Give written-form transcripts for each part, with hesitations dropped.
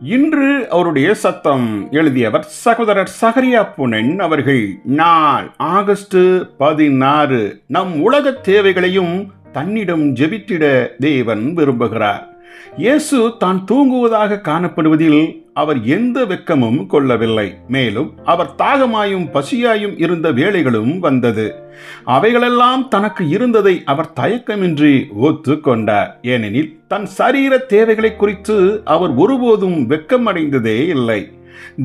இன்று அவருடைய சத்தம். எழுதியவர் சகோதரர் சகரியா புனன் அவர்கள். நாள் ஆகஸ்ட் 16. நம் உலக தேவைகளையும் தன்னிடம் ஜெபித்திட தேவன் விரும்புகிறார். இயேசு தான் தூங்குவதாக காணப்படுவதில் அவர் எந்த வெட்கமும் கொள்ளவில்லை. மேலும் அவர் தாகமாயும் பசியாயும் இருந்த வேளைகளும் வந்தது. அவைகளெல்லாம் தனக்கு இருந்ததை அவர் தயக்கமின்றி ஒத்துக்கொண்டார். ஏனெனில் தன் சரீர தேவைகளை குறித்து அவர் ஒருபோதும் வெட்கமடைந்ததே இல்லை.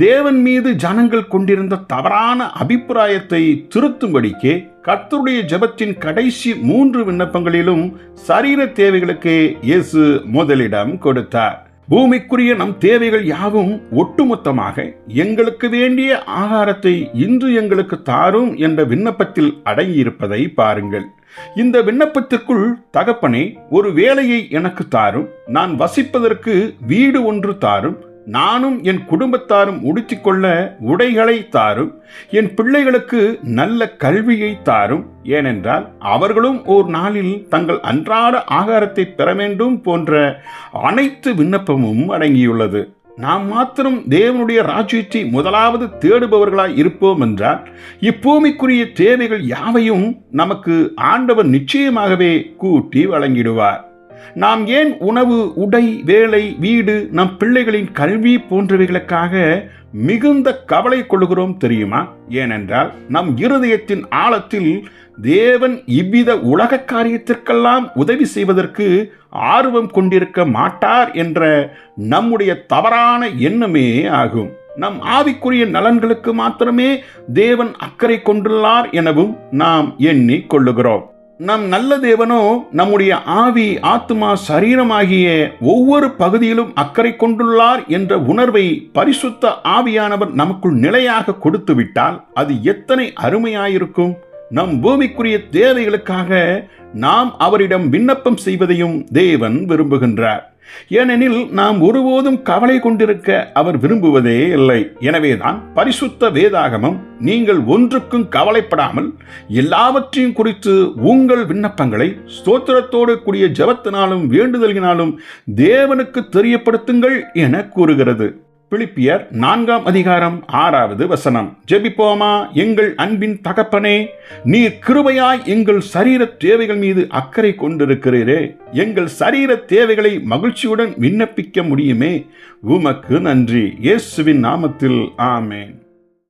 தேவன் மீது ஜனங்கள் கொண்டிருந்த தவறான அபிப்பிராயத்தை திருத்தும்படிக்கே கர்த்தருடைய ஜெபத்தின் கடைசி 3 விண்ணப்பங்களிலும் சரீர தேவைகளுக்கே இயேசு முதலிடம் கொடுத்தார். பூமிக்குரிய நம் தேவைகள் யாவும் ஒட்டுமொத்தமாக எங்களுக்கு வேண்டிய ஆகாரத்தை இன்று எங்களுக்கு தாரும் என்ற விண்ணப்பத்தில் அடங்கியிருப்பதை பாருங்கள். இந்த விண்ணப்பத்திற்குள், தகப்பனே, ஒரு வேலையை எனக்கு தாரும், நான் வசிப்பதற்கு வீடு ஒன்று தாரும், நானும் என் குடும்பத்தாரும் உடுத்திக்கொள்ள உடைகளை தாரும், என் பிள்ளைகளுக்கு நல்ல கல்வியை தாரும், ஏனென்றால் அவர்களும் ஓர் நாளில் தங்கள் அன்றாட ஆகாரத்தை பெற வேண்டும் போன்ற அனைத்து விண்ணப்பமும் அடங்கியுள்ளது. நாம் மாத்திரம் தேவனுடைய ராஜ்யத்தை முதலாவது தேடுபவர்களாய் இருப்போம் என்றால் இப்பூமிக்குரிய தேவைகள் யாவையும் நமக்கு ஆண்டவர் நிச்சயமாகவே கூட்டி வழங்கிடுவார். நாம் ஏன் உணவு, உடை, வேலை, வீடு, நம் பிள்ளைகளின் கல்வி போன்றவைகளுக்காக மிகுந்த கவலை கொள்கிறோம் தெரியுமா? ஏனென்றால் நம் இருதயத்தின் ஆழத்தில் தேவன் இவ்வித உலக காரியத்திற்கெல்லாம் உதவி செய்வதற்கு ஆர்வம் கொண்டிருக்க மாட்டார் என்ற நம்முடைய தவறான எண்ணமே ஆகும். நம் ஆவிக்குரிய நலன்களுக்கு மாத்திரமே தேவன் அக்கறை கொண்டுள்ளார் எனவும் நாம் எண்ணிக் கொள்ளுகிறோம். நம் நல்ல தேவனோ நம்முடைய ஆவி, ஆத்மா, சரீரமாகிய ஒவ்வொரு பகுதியிலும் அக்கறை கொண்டுள்ளார் என்ற உணர்வை பரிசுத்த ஆவியானவர் நமக்குள் நிலையாக கொடுத்து விட்டால் அது எத்தனை அருமையாயிருக்கும். நம் பூமிக்குரிய தேவைகளுக்காக நாம் அவரிடம் விண்ணப்பம் செய்வதையும் தேவன் விரும்புகின்றார். ஏனெனில் நாம் ஒருபோதும் கவலை கொண்டிருக்க அவர் விரும்புவதே இல்லை. எனவேதான் பரிசுத்த வேதாகமம், நீங்கள் ஒன்றுக்கும் கவலைப்படாமல் எல்லாவற்றையும் குறித்து உங்கள் விண்ணப்பங்களை ஸ்தோத்திரத்தோடு கூடிய ஜெபத்தினாலும் வேண்டுதலினாலும் தேவனுக்கு தெரியப்படுத்துங்கள் என கூறுகிறது. பிலிப்பியர் 4:6. ஜெபிப்போமா. எங்கள் அன்பின் தகப்பனே, நீர் கிருபையாய் எங்கள் சரீர தேவைகள் மீது அக்கறை கொண்டிருக்கிறீரே. எங்கள் சரீர தேவைகளை மகிழ்ச்சியுடன் விண்ணப்பிக்க முடியுமே. உமக்கு நன்றி. இயேசுவின் நாமத்தில் ஆமென்.